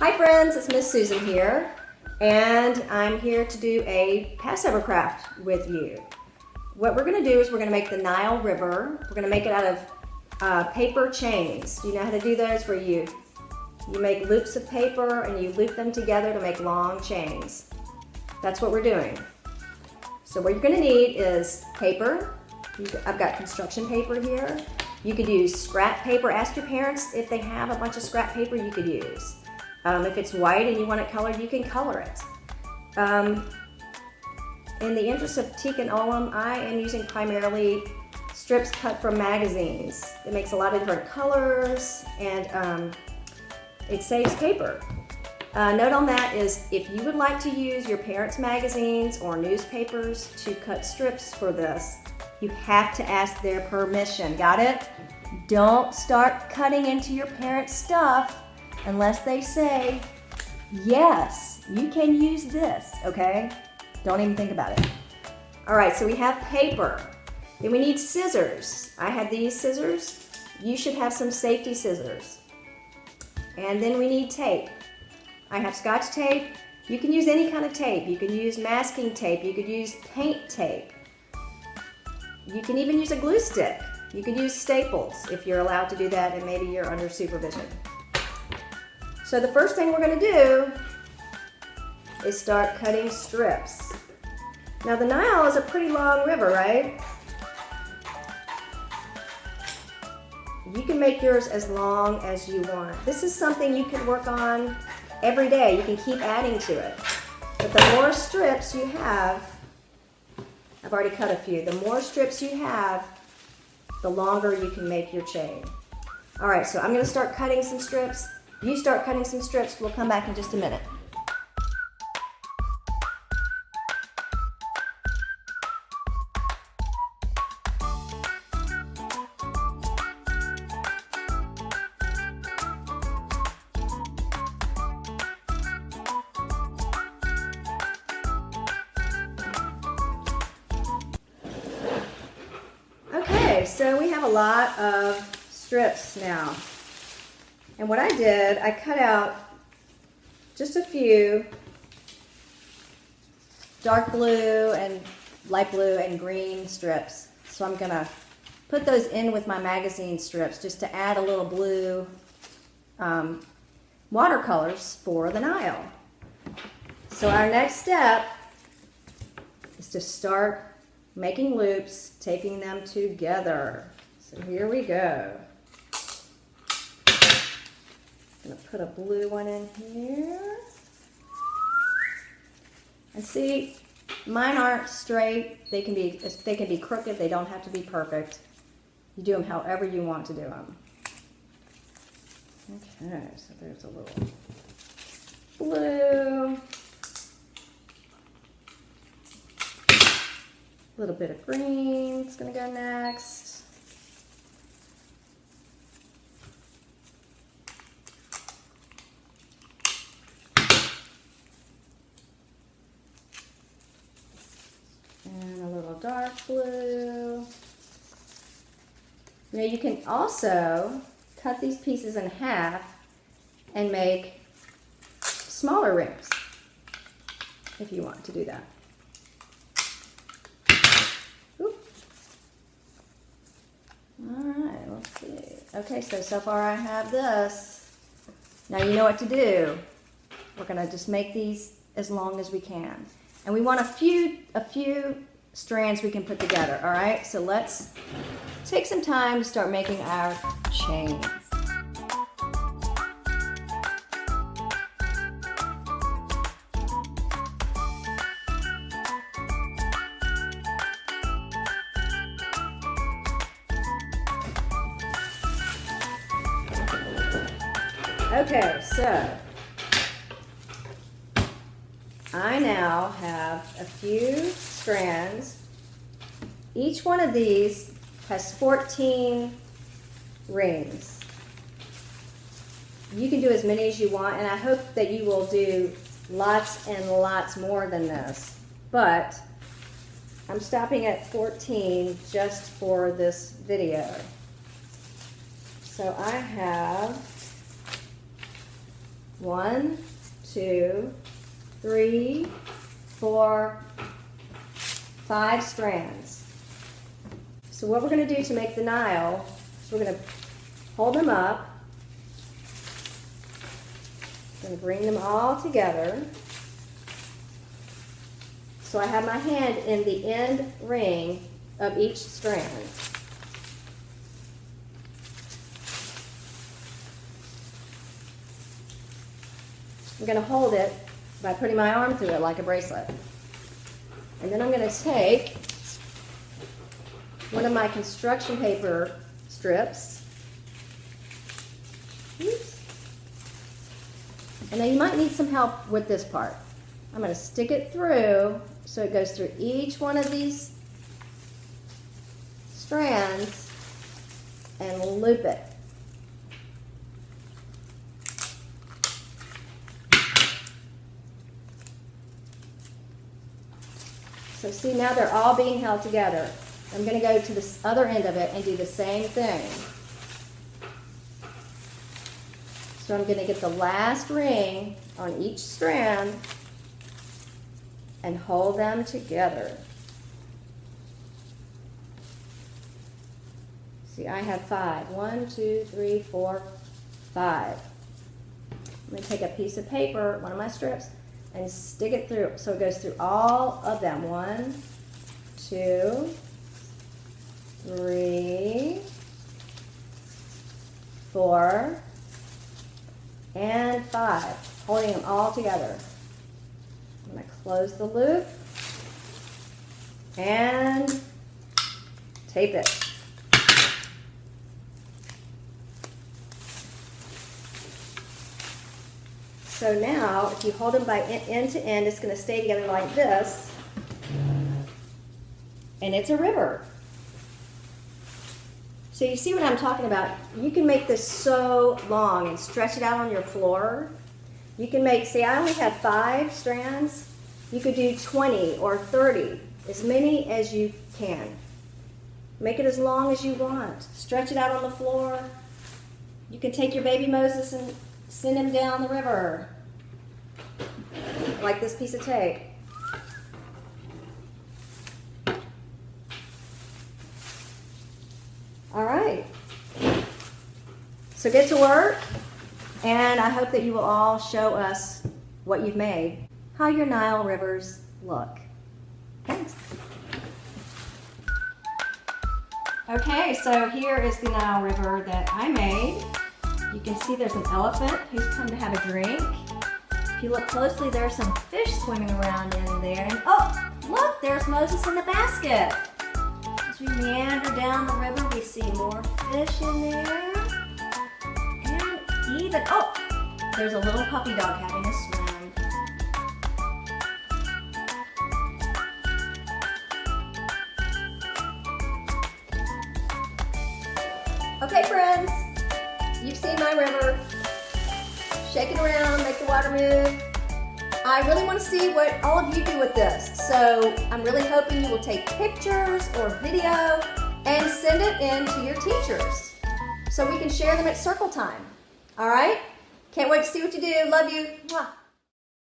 Hi friends, it's Miss Susan here, and I'm here to do a Passover craft with you. What we're going to do is we're going to make the Nile River. We're going to make it out of paper chains. Do you know how to do those? Where you make loops of paper and you loop them together to make long chains. That's what we're doing. So what you're going to need is paper. I've got construction paper here. You could use scrap paper. Ask your parents if they have a bunch of scrap paper you could use. If it's white and you want it colored, you can color it. In the interest of Tikkun Olam, I am using primarily strips cut from magazines. It makes a lot of different colors and it saves paper. Note on that is if you would like to use your parents' magazines or newspapers to cut strips for this, you have to ask their permission. Got it? Don't start cutting into your parents' stuff unless they say, yes, you can use this, okay? Don't even think about it. All right, so we have paper. Then we need scissors. I have these scissors. You should have some safety scissors. And then we need tape. I have Scotch tape. You can use any kind of tape. You can use masking tape. You could use paint tape. You can even use a glue stick. You could use staples if you're allowed to do that and maybe you're under supervision. So the first thing we're going to do is start cutting strips. Now the Nile is a pretty long river, right? You can make yours as long as you want. This is something you can work on every day. You can keep adding to it. But the more strips you have, I've already cut a few, the more strips you have, the longer you can make your chain. All right, so I'm going to start cutting some strips. You start cutting some strips. We'll come back in just a minute. Okay, so we have a lot of strips now. And what I did, I cut out just a few dark blue and light blue and green strips. So I'm gonna put those in with my magazine strips just to add a little blue watercolors for the Nile. So our next step is to start making loops, taping them together. So here we go. I'm going to put a blue one in here. And see, mine aren't straight. They can be crooked. They don't have to be perfect. You do them however you want to do them. Okay, so there's a little blue. A little bit of green is going to go next. And a little dark blue. Now you can also cut these pieces in half and make smaller rings if you want to do that. Alright, let's see. Okay, so far I have this. Now you know what to do. We're going to just make these as long as we can. And we want a few strands we can put together, alright? So let's take some time to start making our chains. Okay, so I now have a few strands. Each one of these has 14 rings. You can do as many as you want, and I hope that you will do lots and lots more than this. But I'm stopping at 14 just for this video. So I have 1, 2, 3, 4, 5 strands. So what we're going to do to make the Nile is we're going to hold them up. I'm going to bring them all together. So I have my hand in the end ring of each strand. I'm going to hold it by putting my arm through it like a bracelet. And then I'm going to take one of my construction paper strips. Oops. And now you might need some help with this part. I'm going to stick it through so it goes through each one of these strands and loop it. So see, now they're all being held together. I'm going to go to the other end of it and do the same thing. So I'm going to get the last ring on each strand and hold them together. See, I have 5. 1, 2, 3, 4, 5. I'm going to take a piece of paper, one of my strips, and stick it through so it goes through all of them. 1, 2, 3, 4, and 5. Holding them all together. I'm going to close the loop and tape it. So now, if you hold them by end to end, it's going to stay together like this, and it's a river. So you see what I'm talking about? You can make this so long and stretch it out on your floor. You can make, see, I only have 5 strands. You could do 20 or 30, as many as you can. Make it as long as you want. Stretch it out on the floor. You can take your baby Moses and send him down the river, like this piece of tape. All right. So get to work, and I hope that you will all show us what you've made, how your Nile rivers look. Thanks. Okay, so here is the Nile River that I made. You can see there's an elephant who's come to have a drink. If you look closely, there's some fish swimming around in there. And oh, look, there's Moses in the basket. As we meander down the river, we see more fish in there. And even, oh, there's a little puppy dog having a swim. Okay, friends. You've seen my river. Shake it around, make the water move. I really want to see what all of you do with this. So I'm really hoping you will take pictures or video and send it in to your teachers so we can share them at circle time. All right? Can't wait to see what you do. Love you. Mwah.